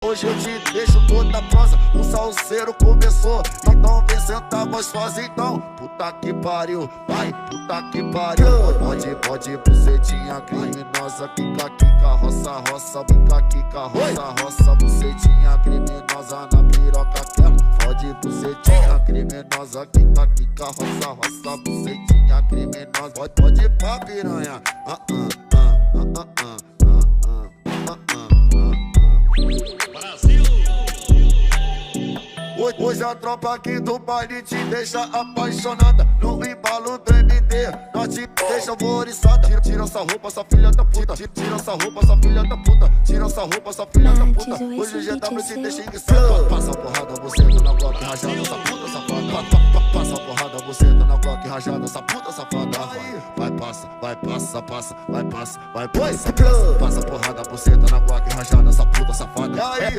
Hoje eu te deixo toda prosa, o salseiro começou. Então vem sentar gostosa então. Puta que pariu, vai, puta que pariu. Pode, bucetinha criminosa. Kika, roça, bica, kika, roça, bucetinha criminosa na piroca quero. Fode, bucetinha criminosa. Kika, roça, bucetinha criminosa. Pode ir pra piranha. Hoje a tropa aqui do baile te deixa apaixonada. No embalo do MD, nós te deixa alvoriçada. Tira essa roupa, essa filha da puta. Tira essa roupa, essa filha da puta. Tira essa roupa, essa filha da puta. Hoje o GW te deixa enguiçada. Passa a porrada, você tá na Glock rajada, essa puta safada. Passa a porrada, você tá na Glock rajada, essa puta safada. Vai, passa, vai, passa, vai, passa. Passa a porrada, você tá na Glock rajada, essa puta safada.